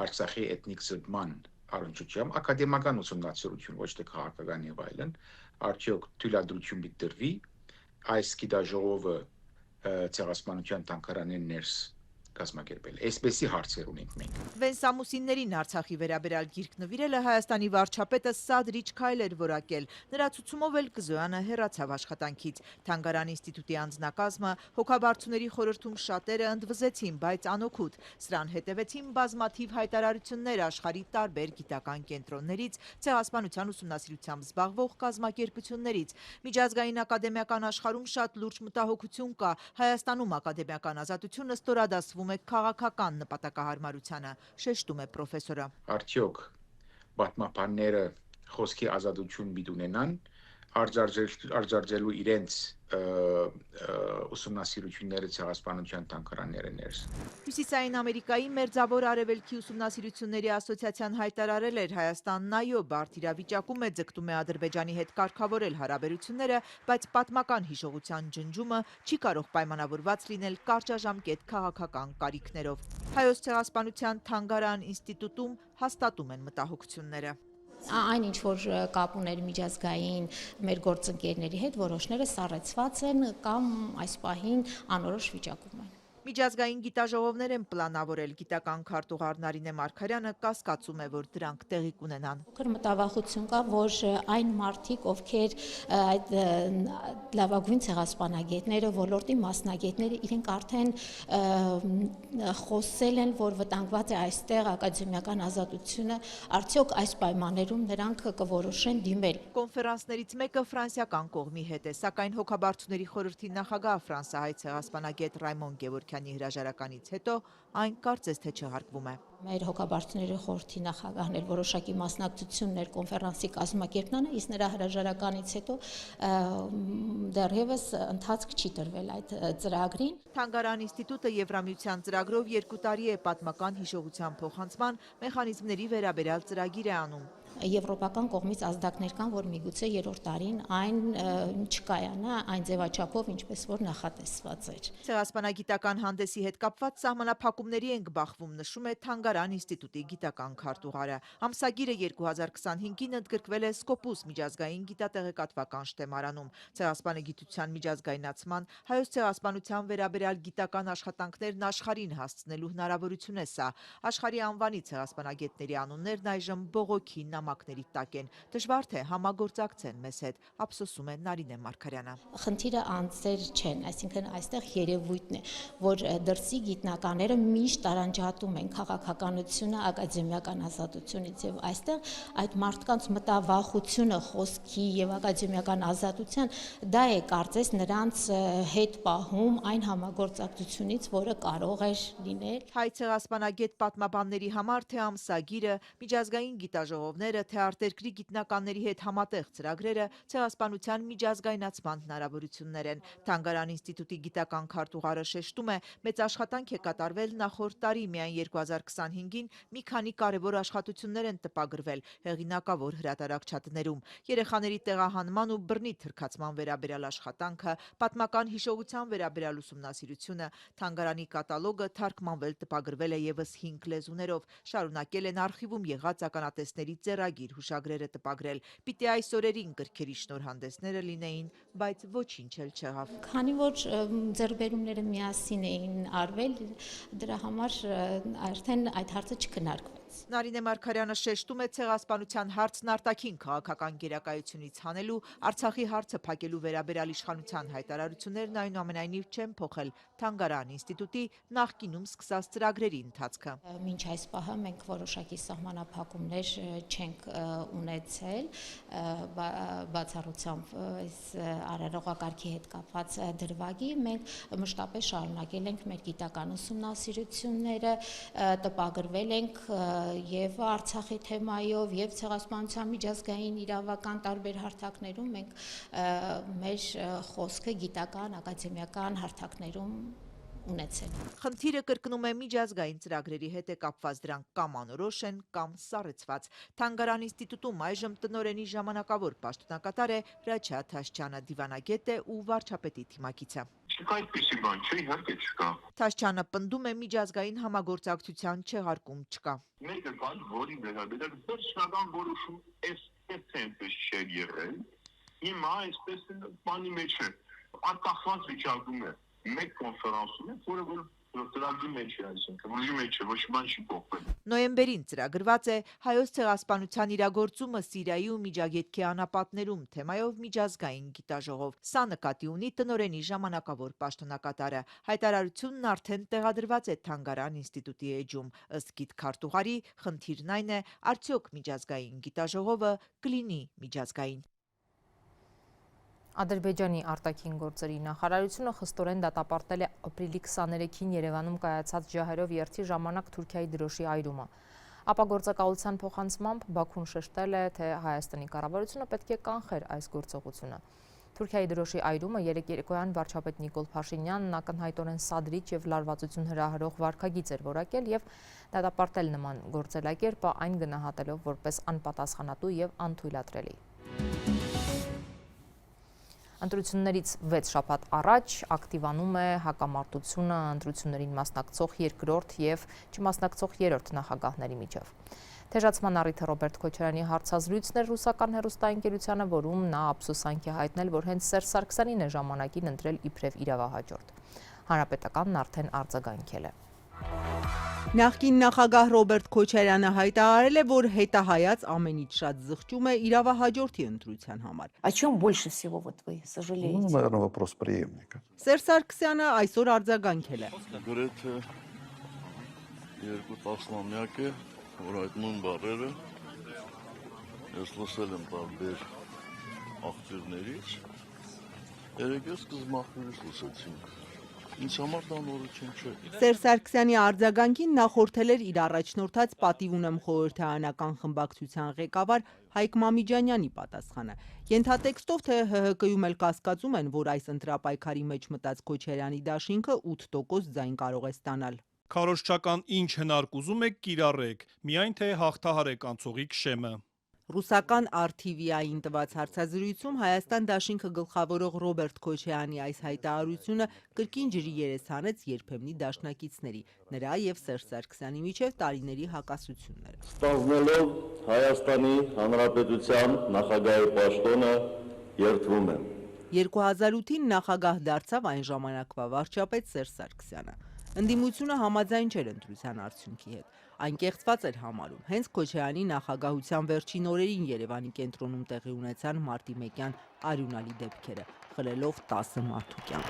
Speaker 5: Արցախի էթնիկ զտման առնչությամբ ակադեմիական ուսումնասիրություն, ոչ թե քաղաքական եւ այլն, արդյոք թույլատրություն պիտի այս գիտաժողովը ցեղասպանության թանգարանեն ներս կազմակերպել։ Այսպեսի հարցեր ունենք մենք։
Speaker 15: Վենց ամուսիններին Արցախի վերաբերյալ գիրք նվիրելը Հայաստանի վարչապետը սադրիչ քայլ էր որակել։ Նրա ցուցումով էլ Գզոյանը հեռացավ աշխատանքից։ Թանգարան ինստիտուտի անձնակազմը հոգաբարձուների խորհրդում շատերը ընդվզեցին, բայց անօգուտ։ Սրան հետևեցին բազմաթիվ հայտարարություններ աշխարհի տարբեր գիտական կենտրոններից, ցեղասպանության ուսումնասիրությամբ զբաղվող կազմակերպություններից։ Միջազգային ակադեմիական աշխարհում շատ լուրջ մտահոգություն կա։ Հայաստանում ակադեմիական ազատությունը ստորադասվում է քաղաքական նպատակահարմարությանը, շեշտում է պրոֆեսորը։
Speaker 5: Արդյոք պատմաբանները խոսքի ազատություն պիտի ունենան, արձանագրելու իրենց ուսումնասիրությունները ցեղասպանության թանգարանները ներս։
Speaker 15: Հյուսիսային Ամերիկայի Մերձավոր Արևելքի ուսումնասիրությունների ասոցիացիան հայտարարել էր Հայաստանն այո բարդ իրավիճակում է, ձգտում է Ադրբեջանի հետ կարգավորել հարաբերությունները, բայց պատմական հիշողության ջնջումը չի կարող պայմանավորված լինել կարճաժամկետ քաղաքական կարիքներով։ Հայոց ցեղասպանության թանգարան ինստիտուտում հաստատում են մտահոգությունները։
Speaker 16: Այն ինչ որ կապ ուներ միջազգային մեր գործընկերների հետ, որոշները սառեցված են կամ այս պահին անորոշ վիճակում են։
Speaker 15: Միջազգային գիտաժողովներ են պլանավորել, գիտական քարտուղար Նարինե Մարգարյանը կասկածում է, որ դրանք տեղի կունենան։
Speaker 16: Փոքր մտավախություն կա, որ այն մարդիկ, ովքեր այդ լավագույն ցեղասպանագետները, ոլորտի մասնագետները, իրենք արդեն խոսել են, որ վտանգված է այստեղ ակադեմիական ազատությունը, արդյոք այս պայմաններում նրանք կորոշեն դիմել։
Speaker 15: Կոնֆերանսներից մեկը ֆրանսիական կողմի հետ է, սակայն հոգաբարձուների խորհրդի նախագահ ֆրանսահայ ցեղասպանագետ Ռայմոն Գևորգյանի հրաժարականից հետո այն կարծես թե չհարկվում է։
Speaker 16: Մեր հոգաբարձուների խորհրդի նախագահն էր որոշակի մասնակցություններ կոնֆերանսի կազմակերպմանը, իսկ նրա հրաժարականից հետո դեռևս ընթացք չի տրվել այդ ծրագրին։
Speaker 15: Թանգարան ինստիտուտը Եվրամիության ծրագրով 2 տարի է պատմական հիշողության փոխանցման մեխանիզմների վերաբերյալ ծրագիր է անում։
Speaker 16: Եվրոպական կողմից ազդակներ կան, որ միգուցե 3-րդ տարին այն չկայանա այն ձևաչափով, ինչպես որ նախատեսված էր։
Speaker 15: Ցեղասպանագիտական հանդեսի հետ կապված սահմանափակումների ենք բախվում, նշում է Թանգարան ինստիտուտի գիտական քարտուղարը։ Ամսագիրը 2025-ին ընդգրկվել է Սկոպուս միջազգային գիտատեղեկատվական շտեմարանում։ Ցեղասպանագիտության միջազգայնացման, հայոց ցեղասպանության վերաբերյալ գիտական աշխատանքներն աշխարհին հասցնելու հնարավորություն է սա։ Աշխարհի անվանի ցեղասպանագետների անուններն այժմ բողոքի նամակների տակ են։ Դժվար թե համագործակցեն մեզ հետ, ափսոսում է Նարինե Մարգարյանը։
Speaker 16: Խնդիրը անձեր չեն, այսինքն այստեղ երևույթն է, որ դրսի գիտնականները միշտ տարանջատում են քաղաքականությունը ակադեմիական ազատությունից եւ այստեղ այդ մարդկանց մտավախությունը խոսքի եւ ակադեմիական ազատության դա է կարծես նրանց հետ պահում այն համագործակցությունից, որը կարող էր լինել։
Speaker 15: Հայ ցեղասպանագետ պատմաբանների համար թե ամսագիրը, միջազգային գիտաժողովները, թե արտերկրի գիտնականների հետ համատեղ ծրագրերը ցեղասպանության միջազգայնացման հնարավորություններ են։ Թանգարան ինստիտուտի գիտական քարտուղարը շեշտում է, մեծ աշխատանք է կատարվել նախորդ տարի, միայն 2025-ին մի քանի կարևոր աշխատություններ են տպագրվել հեղինակավոր հրատարակչատներում։ Երեխաների տեղահանման ու բռնի թրքացման վերաբերյալ աշխատանքը, պատմական հիշողության վերաբերյալ ուսումնասիրությունը, թանգարանի կատալոգը թարգմանվել տպագրվել է եւս 5 լեզուներով, շարունակել են արխիվում եղած ականատեսների ձեռագիր հուշագրերը տպագրել։ Պիտի այս օրերին գրքերի շնորհանդեսները լինեին, բայց ոչինչ էլ չեղավ։
Speaker 16: Քանի որ ձեռբերումները միասին էին արվել, դրա համար արդեն այդ հարցը չքննարկվեց։
Speaker 15: Նարինե Մարգարյանը շեշտում է ցեղասպանության հարցն արտաքին քաղաքական գերակայությունից հանելու, Արցախի հարցը փակելու վերաբերյալ իշխանության հայտարարություններն այնուամենայնիվ չեն փոխել Թանգարան ինստիտուտի նախկինում սկսած ծրագրերի ընթացքը։
Speaker 16: Մինչ այս պահը մենք որոշակի սահմանափակումներ չենք ունեցել, բացառությամբ այս արարողակարգի հետ կապված դրվագի, մենք մշտապես շարունակել ենք մեր գիտական ուսումնասիրությունները, տպագրվել ենք եւ Արցախի թեմայով եւ ցեղասպանության միջազգային իրավական տարբեր հարթակներում մենք մեր խոսքը գիտական, ակադեմիական հարթակներում ունեցել։
Speaker 15: Խնդիրը կրկնում է միջազգային ծրագրերի հետ է կապված, դրանք կամ անորոշ են, կամ սառեցված։ Թանգարան ինստիտուտում այժմ տնօրենի ժամանակավոր պաշտոնակատար է Հրաչյա Թաշչյանը, դիվանագետ է ու վարչապետի թիմակից է։
Speaker 17: Չկա այդպիսի բան, չէ, իհարկե չկա։
Speaker 15: Թաշչյանը պնդում է միջազգային համագործակցության չեղարկում չկա։
Speaker 17: Մեկը կան, որի վերաբերյալ վերջնական որոշում այսպես չէ եղել։ Հիմա այսպես բանի մեջ է, արտախված վիճակում է։ Մեկ կոնֆերանսում է, որը որ ծրագրի մեջ է, այսինքն ուժի մեջ է, ոչ բան չի փոխվել։
Speaker 15: Նոյեմբերին ծրագրված է հայոց ցեղասպանության իրագործումը Սիրիայի ու Միջագետքի անապատներում թեմայով միջազգային գիտաժողով։ Սա նկատի ունի տնօրենի ժամանակավոր պաշտոնակատարը։ Հայտարարությունն արդեն տեղադրված է Թանգարան ինստիտուտի էջում։ Ըստ Գիտ Քարտուղարի, խնդիրն այն է, արդյոք միջազգային գիտաժողովը կլինի միջազգային։
Speaker 1: Ադրբեջանի արտաքին գործերի նախարարությունը խստորեն դատապարտել է ապրիլի 23-ին Երևանում կայացած ջահերով երթի ժամանակ Թուրքիայի դրոշի այրումը։ Ապագործակալության փոխանցմամբ Բաքուն շեշտել է, թե Հայաստանի կառավարությունը պետք է կանխեր այս գործողությունը։ Թուրքիայի դրոշի այրումը երեկոյան վարչապետ Նիկոլ Փաշինյանն ակնհայտորեն սադրիչ եւ լարվածություն հրահրող վարքագիծ էր որակել եւ դատապարտել նման գործելակերպը, այն գնահատելով որպես անպատասխանատու եւ անթույլատրելի։ Ընտրություններից 6 շաբաթ առաջ ակտիվանում է հակամարտությունը ընտրություններին մասնակցող երկրորդ եւ չմասնակցող երրորդ նախագահների միջև։ Թեժացման առիթը Ռոբերտ Քոչարյանի հարցազրույցն էր ռուսական հեռուստաընկերությանը, որում նա ափսոսանք է հայտնել, որ հենց Սերժ Սարգսյանին է ժամանակին ընտրել իբրև իրավահաջորդ։ Հանրապետականն արդեն արձագանքել է։
Speaker 18: Նախկին նախագահ Ռոբերտ Քոչարյանը հայտարարել է, որ հետահայաց ամենից շատ զղջում է իրավահաջորդի ընտրության համար։
Speaker 19: О чем больше всего вот вы сожалеете?
Speaker 4: Наверное, вопрос преемника.
Speaker 18: Սերժ Սարգսյանը այսօր արձագանքել է։
Speaker 20: Գրեթե 2 տասնամյակ է, որ այդ նույն բառերը ես լսել եմ տարբեր աղբյուրներից, երեկ սկզբնախորից լսեցինք։ Ինձ համար դա նորություն չէ։
Speaker 18: Սերժ Սարգսյանի արձագանքին նախորդել էր իր առաջնորդած «Պատիվ ունեմ» խորհրդարանական խմբակցության ղեկավար Հայկ Մամիջանյանի պատասխանը։ Ենթատեքստով, թե ՀՀԿ-ում էլ կասկածում են, որ այս ընտրապայքարի մեջ մտած Քոչարյանի դաշինքը 8% ձայն կարող է ստանալ։
Speaker 21: Քարոզչական ինչ հնարք ուզում եք կիրառեք, միայն թե հաղթահարեք անցողիկ շեմը։
Speaker 18: Ռուսական RTV-ային տված հարցազրույցում Հայաստան դաշինքը գլխավորող Ռոբերտ Քոչարյանի այս հայտարարությունը կրկին ջրի երես հանեց երբեմնի դաշնակիցների, նրա եւ Սերժ Սարգսյանի միջև տարիների հակասությունները։
Speaker 20: Ստանձնելով Հայաստանի Հանրապետության նախագահի պաշտոնը երդվում եմ։
Speaker 18: 2008-ին նախագահ դարձավ այն ժամանակվա վարչապետ Սերժ Սարգսյանը։ Ընդդիմությունը համաձայն չէր ընտրության արդյունքի հետ։ Այն կեղծված էր համարում։ Հենց Քոչարյանի նախագահության վերջին օրերին Երևանի կենտրոնում տեղի ունեցան մարտի 1-յան արյունալի դեպքերը, խլելով 10 մարդու կյանք։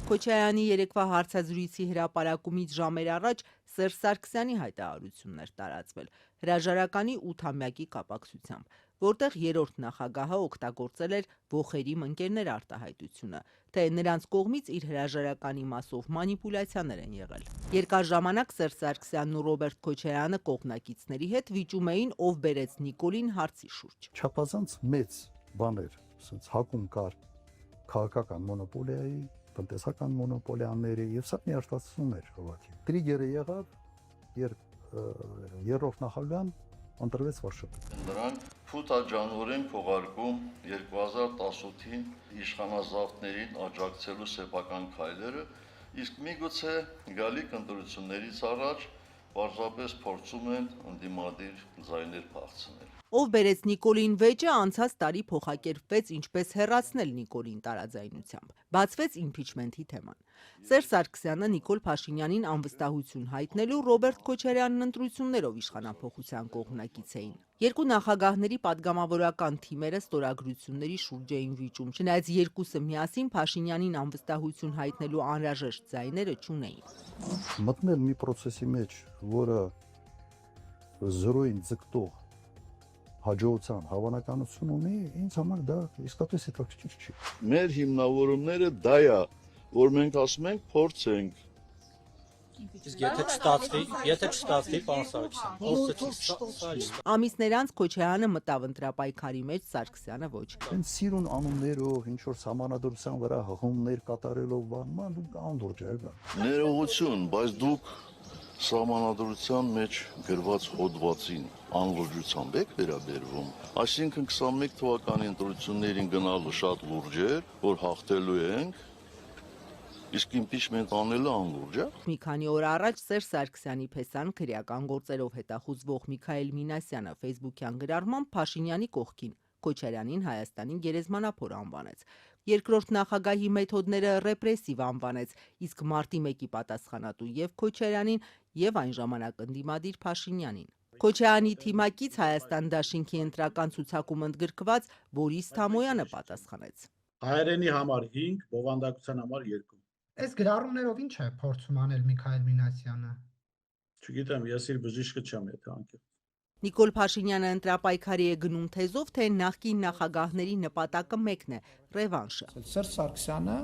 Speaker 18: Քոչարյանի երեկվա հարցազրույցի հրապարակումից ժամեր առաջ Սերժ Սարգսյանի հայտարարությունն էր տարածվել հրաժարականի 8-ամյակի կապակցությամբ, որտեղ երրորդ նախագահը օգտագործել էր ոխերիմ ընկերներ արտահայտությունը, թե նրանց կողմից իր հրաժարականի մասով մանիպուլյացիաներ են եղել։ Երկար ժամանակ Սերժ Սարգսյանն ու Ռոբերտ Քոչարյանը կողմնակիցների հետ վիճում էին, ով բերեց Նիկոլին հարցի շուրջ։
Speaker 4: Չափազանց մեծ բաներ, ասենց հակում կար քաղաքական մոնոպոլիայի, տնտեսական մոնոպոլիաների եւ սա միարտացում էր ուղղակի։ Տրիգերը եղավ, երբ երրորդ նախագահան ընտրվեց վարչապետ։
Speaker 20: Նրանք փութաջանորեն փողարկում 2018-ին իշխանազավթներին աջակցելու սեփական քայլերը, իսկ միգուցե գալիք ընտրություններից առաջ պարզապես փորձում են ընդդիմադիր ձայներ փախցնել։
Speaker 18: Ով բերեց Նիկոլին վեճը, անցած տարի փոխակերպվեց ինչպես հեռացնել Նիկոլին տարաձայնությամբ։ Բացվեց իմփիչմենթի թեման։ Սերժ Սարգսյանը Նիկոլ Փաշինյանին անվստահություն հայտնելու Ռոբերտ Քոչարյանն ընտրություններով իշխանափոխության կողմնակից էին։ Երկու նախագահների պատգամավորական թիմերը ստորագրությունների շուրջ էին վիճում, չնայած երկուսը միասին Փաշինյանին անվստահություն հայտնելու անհրաժեշտ ձայները չունեին։
Speaker 4: Մտնել մի process-ի մեջ, որը զրոյին ձգտող հաջողության հավանականություն ունի, ինձ համար դա իսկապես հետաքրքիր չի։
Speaker 20: Մեր հիմնավորումները դա է, որ մենք ասում ենք փորձենք։
Speaker 3: Իսկ եթե չստացվի, պարոն Սարգսյան,
Speaker 18: Ամիսներ անց Քոչարյանը մտավ ընտրապայքարի մեջ, Սարգսյանը ոչ։
Speaker 4: Այն սիրուն անուններով, ինչ որ համանadrության վրա հղումներ կատարելով բանման, դուք անդուրջ եք։
Speaker 20: Ներողություն, բայց դուք Սահմանադրության մեջ գրված հոդվածին անլուծությամբ եք վերաբերվում։ Այսինքն 21 թվականի ընտրություններին գնալը շատ լուրջ էր, որ հաղթելու ենք, իսկ իմպիչմենտ անելը անլուրջ է։
Speaker 18: Մի քանի օր առաջ Սերժ Սարգսյանի փեսան քրեական գործերով հետախուզվող Միքայել Մինասյանը Facebook-յան գրառմամբ Փաշինյանի կողքին Քոչարյանին Հայաստանի գերեզմանափոր անվանեց։ Երկրորդ նախագահի մեթոդները ռեպրեսիվ անվանեց, իսկ մարտի 1-ի պատասխանատու եւ Քոչարյանին եւ այն ժամանակ ընդդիմադիր Փաշինյանին։ Քոչարյանի թիմակից Հայաստան դաշինքի ընտրական ցուցակում ընդգրկված Բորիս Թամոյանը պատասխանեց։
Speaker 3: հայերենի համար 5, բովանդակության համար 2։
Speaker 22: Այս գրառումներով ինչ է փորձում անել Միքայել Մինասյանը։
Speaker 3: Չգիտեմ, ես իր բժիշկը չեմ, եթե անկեղծ։
Speaker 18: Նիկոլ Փաշինյանը ընտրապայքարի է գնում թեզով, թե նախկին նախագահների նպատակը մեկն է՝ ռևանշը։
Speaker 5: Սերժ Սարգսյանը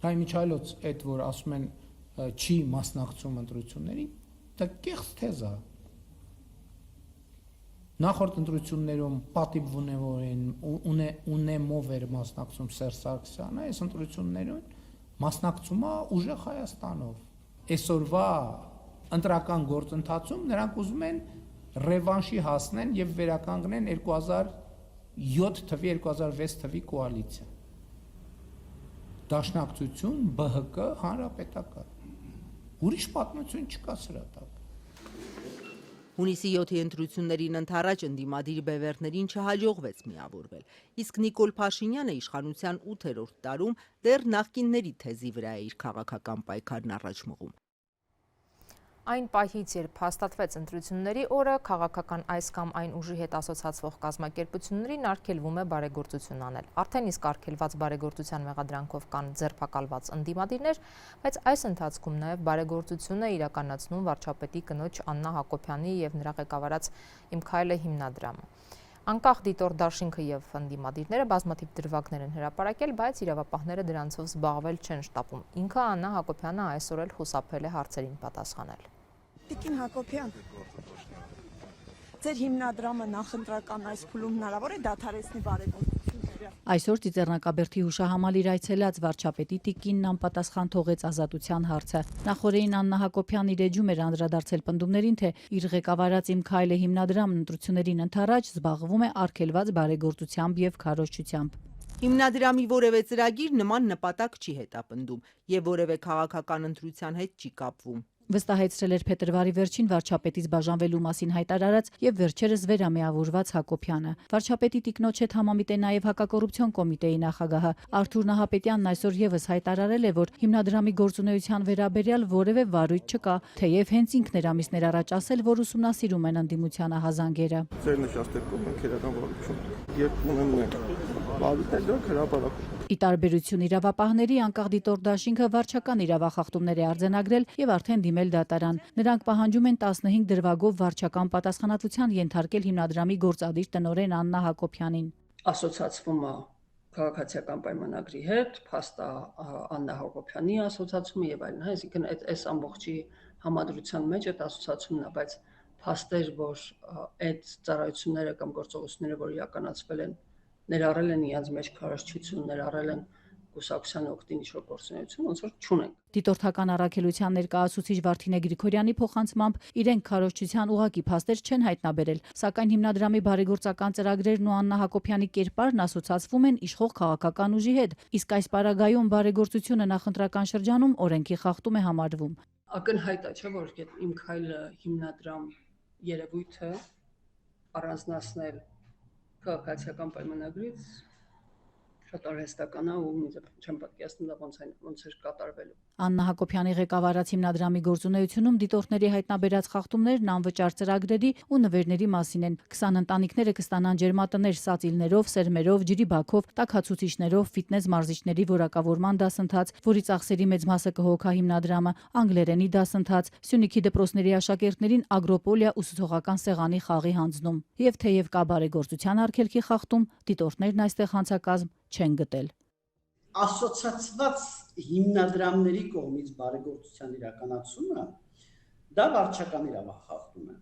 Speaker 5: Հայ Միչայելոց այդ որ ասում են չի մասնակցում ընտրություններին, դա կեղծ թեզ է։ Նախորդ ընտրություններում պատիվունևորեն ունեմով էր մասնակցում Սերժ Սարգսյանը, այս ընտրություններում մասնակցում է ուժեղ Հայաստանով։ Այսօրվա ընտրական գործընթացում նրանք ուզում են ռևանշի հասնեն եւ վերականգնեն 2007 թվի 2006 թվի կոալիցիա։ Դաշնակցություն, ԲՀԿ, Հանրապետական։ Ուրիշ պատմություն չկա սրա տակ։
Speaker 18: Հունիսի 7-ի ընտրություններին ընդառաջ ընդդիմադիր բևեռներին չհաջողվեց միավորվել, իսկ Նիկոլ Փաշինյանը իշխանության 8-րդ տարում դեռ նախկինների թեզի վրա է իր քաղաքական պայքարն առաջ մղում։
Speaker 1: Այն պահից, երբ հաստատվեց ընտրությունների օրը, քաղաքական այս կամ այն ուժի հետ ասոցացվող կազմակերպություններին արգելվում է բարեգործություն անել։ Արդեն իսկ արգելված բարեգործության մեղադրանքով կան ձերբակալված ընդդիմադիրներ, բայց այս ընթացքում նաև բարեգործություն է իրականացնում վարչապետի կնոջ Աննա Հակոբյանի եւ նրա ղեկավարած «Իմ քայլը» հիմնադրամը։ Անկախ դիտոր դաշինքը եւ ընդդիմադիրները բազմաթիվ դրվագներ են հրապարակել, բայց իրավապահները դրանցով զբաղվել չեն շտապում։ Ինքը Աննա Հակոբյանը այսօր էլ խուսափել է հարցերին պատասխանել։
Speaker 2: Տիկին Հակոբյան, ձեր հիմնադրամը նախընտրական այս փուլում հնարավոր է դադարեցնի բարեգործությունները։
Speaker 23: Այսօր Ծիծեռնակաբերդի հուշահամալիր այցելած վարչապետի տիկինն անպատասխան թողեց ազատության հարցը։ Նախորդին Աննա Հակոբյանն իր էջում էր անդրադարձել պնդումներին, թե իր ղեկավարած «Իմ քայլը» հիմնադրամն ընտրություններին ընդառաջ զբաղվում է արգելված բարեգործությամբ եւ քարոզչությամբ։
Speaker 18: Հիմնադրամի որևէ ծրագիր նման նպատակ չի հետապնդում եւ որևէ քաղաքական ընտրության հետ չի կապվում։
Speaker 23: Վստահեցրել էր փետրվարի վերջին վարչապետից բաժանվելու մասին հայտարարած եւ վերջերս վերամիավորված Հակոբյանը։ Վարչապետի տիկնոջ հետ համամիտ է նաեւ հակակոռուպցիոն կոմիտեի նախագահը Արթուր Նահապետյանն այսօր եւս հայտարարել է, որ հիմնադրամի գործունեության վերաբերյալ որևէ վարույթ չկա, թեև հենց ինքն էր ամիսներ առաջ ասել, որ ուսումնասիրում են ընդդիմության ահազանգերը։
Speaker 24: Ձեր նշաստել կողմնակերական վարություն, երբ ունեմ մենք վարույթներ դրանք հրապարակում։
Speaker 23: Ի տարբերություն իրավապահների, անկախ դիտոր դաշինքը վարչական իրավախախտումներ է արձանագրել եւ արդեն դիմել դատարան։ Նրանք պահանջում են 15 դրվագով վարչական պատասխանատվության ենթարկել հիմնադրամի գործադիր տնօրեն Աննա Հակոբյանին։
Speaker 25: Ասոցացվում է քաղաքացիական պայմանագրի հետ, փաստա Աննա Հակոբյանի ասոցացումը եւ այլն, այսինքն այս ամբողջի համադրության մեջ այդ ասոցացումն է, բայց փաստեր, որ այդ ծառայությունները կամ գործողությունները, որ իրականացվել են, ներառել են իրենց մեջ քարոզչություն, ներառել են կուսակցության օգտին ինչ-որ գործունեություն, ոնց որ չունենք։
Speaker 23: Դիտորդական առաքելության ներկայացուցիչ Վարդինե Գրիգորյանի փոխանցմամբ իրենք քարոզչության ուղղակի փաստեր չեն հայտնաբերել, սակայն հիմնադրամի բարեգործական ծրագրերն ու Աննա Հակոբյանի կերպարն ասոցացվում են իշխող քաղաքական ուժի հետ, իսկ այս պարագայում բարեգործությունը նախընտրական շրջանում օրենքի խախտում է համարվում։
Speaker 25: Ակնհայտ է, չէ՞ որ Իմ քայլը հիմնադրամ երևույթը առանձնացնել քաղաքացիական պայմանագրից շատ արհեստական է ու ինձ չեմ պատկերացնում դա ոնց էր կատարվելու։
Speaker 23: Աննա Հակոբյանի ղեկավարած հիմնադրամի գործունեությունում դիտորդների հայտնաբերած խախտումներն անվճար ծրագրերի ու նվերների մասին են։ 20 ընտանիքները կստանան ջերմատներ սածիլներով, սերմերով, ջրի բաքով, տաքացուցիչներով, ֆիթնես մարզիչների որակավորման դասընթաց, որի ծախսերի մեծ մասը կհոգա հիմնադրամը, անգլերենի դասընթաց, Սյունիքի դպրոցների աշակերտներին ագրոպոլիա ուսուցողական սեղանի խաղի հանձնում։ Եվ թեև կա բարեգործության արգելքի խախտում, դիտորդներն այստեղ հանցակազմ չեն գտել։
Speaker 6: Ասոցացված հիմնադրամների կողմից բարեգործության իրականացումը դա վարչական իրավախախտում է։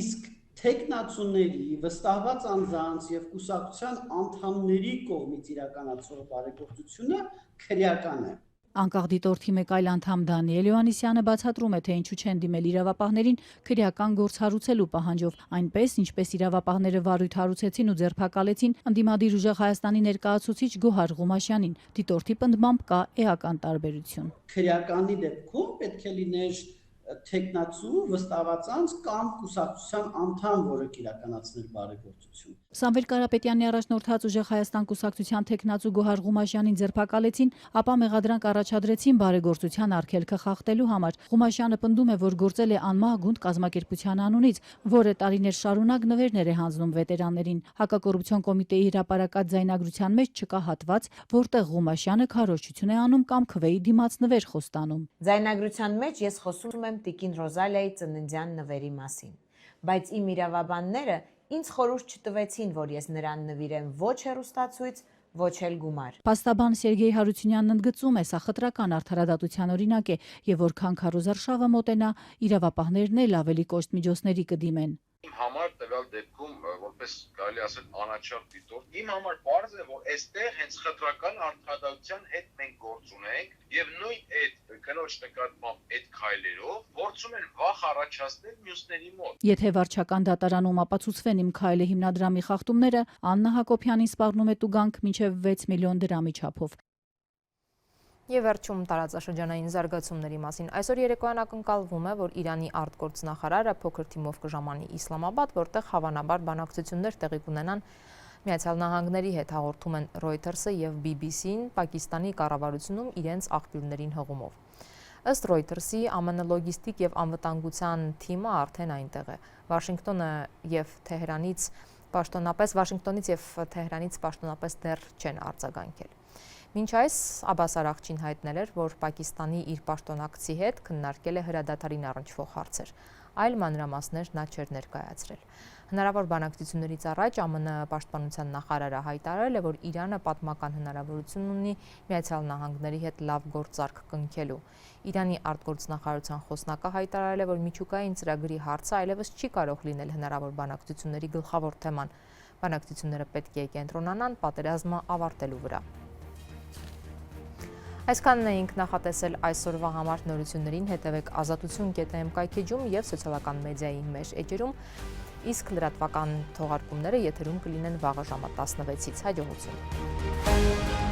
Speaker 6: Իսկ թեկնածուների, վստահված անձանց եւ կուսակցության անդամների կողմից իրականացվող բարեգործությունը քրեական է։
Speaker 23: Անկախ դիտորդի մեկ այլ անդամ Դանիել Յոհաննիսյանը բացատրում է, թե ինչու չեն դիմել իրավապահներին քրեական գործ հարուցելու պահանջով, այնպես ինչպես իրավապահները վարույթ հարուցեցին ու ձերբակալեցին ընդդիմադիր ուժեղ Հայաստանի ներկայացուցիչ Գոհար Ղումաշյանին։ Դիտորդի պնդմամբ կա էական տարբերություն։
Speaker 6: Քրեականի դեպքում պետք է լիներ թեկնածու, վստահված անձ կամ կուսակցության անդամ, որը կիրականացնել բարեգործություն։
Speaker 23: Սամվել Կարապետյանի առաջնորդած ուժեղ Հայաստան կուսակցության թեկնածու Գոհար Ղումաշյանին ձերբակալեցին, ապա մեղադրանք առաջադրեցին բարեգործության արգելքը խախտելու համար։ Ղումաշյանը պնդում է, որ գործել է անմահ գունդ կազմակերպության անունից, որը տարիներ շարունակ նվերներ է հանձնում վետերաններին։ Հակակոռուպցիոն կոմիտեի հրապարակած ձայնագրության մեջ չկա հատված, որտեղ Ղումաշյանը քարոզչություն է անում կամ քվեի դիմաց նվեր խոստանում։
Speaker 7: Ձայնագրության մեջ ես խոսում եմ Տիկին Ռոզալիայի ծննդյան նվերի մասին, բայց իմ իրավաբանները ինձ խորհուրդ չտվեցին, որ ես նրան նվիրեմ ոչ հեռուստացույց, ոչ էլ գումար։
Speaker 23: Փաստաբան Սերգեյ Հարությունյանն ընդգծում է, սա խտրական արդարադատության օրինակ է, եւ որքան քարոզարշավը մոտենա, իրավապահներն էլ ավելի կոշտ միջոցների կդիմեն։
Speaker 8: Իմ համար տվյալ դեպքում, որպես կարելի ասել անաչառ դիտորդ, իմ համար պարզ է, որ այստեղ հենց խտրական արդարադատության հետ մենք գործ ունենք եւ նույն այդ կնոջ նկատմամբ այդ քայլերով փորձում են վախ առաջացնել մյուսների մոտ։
Speaker 23: Եթե վարչական դատարանում ապացուցվեն իմ քայլը հիմնադրամի խախտումները, Աննա Հակոբյանին սպառնում է տուգանք մինչև 6 միլիոն դրամի չափով։
Speaker 1: Եվ վերջում տարածաշրջանային զարգացումների մասին։ Այսօր երեկոյան ակնկալվում է, որ Իրանի արտգործնախարարը փոքր թիմով կժամանի Իսլամաբադ, որտեղ հավանաբար բանակցություններ տեղի կունենան Միացյալ Նահանգների հետ, հաղորդում են Reuters-ը եւ BBC-ն Պակիստանի կառավարությունում իրենց աղբյուրներին հղումով։ Ըստ Reuters-ի, ԱՄՆ լոգիստիկ եւ անվտանգության թիմը արդեն այնտեղ է։ Վաշինգտոնից եւ Թեհրանից պաշտոնապես դեռ չեն արձագանքել։ Մինչ այս Աբաս Արաղչին հայտնել էր, որ Պակիստանի իր պաշտոնակցի հետ քննարկել է հրադադարին առնչվող հարցեր, այլ մանրամասներ նա չէր ներկայացրել։ Հնարավոր բանակցություններից առաջ ԱՄՆ պաշտպանության նախարարը հայտարարել է, որ Իրանը պատմական հնարավորություն ունի Միացյալ Նահանգների հետ լավ գործարք կնքելու։ Իրանի արտգործնախարարության խոսնակը հայտարարել է, որ միջուկային ծրագրի հարցը այլևս չի կարող լինել հնարավոր բանակցությունների գլխավոր թեման։ Բանակցությունները պետք է կենտրոնանան պատերազմը ավարտելու վրա։ Այսքանն էինք նախատեսել այսօրվա համար նորություններին, հետևեք ազատություն.am կայքեջում եւ սոցիալական մեդիայի մեր էջերում, իսկ լրատվական թողարկումները եթերում կլինեն վաղը ժամը 16-ից։ Հաջողություն։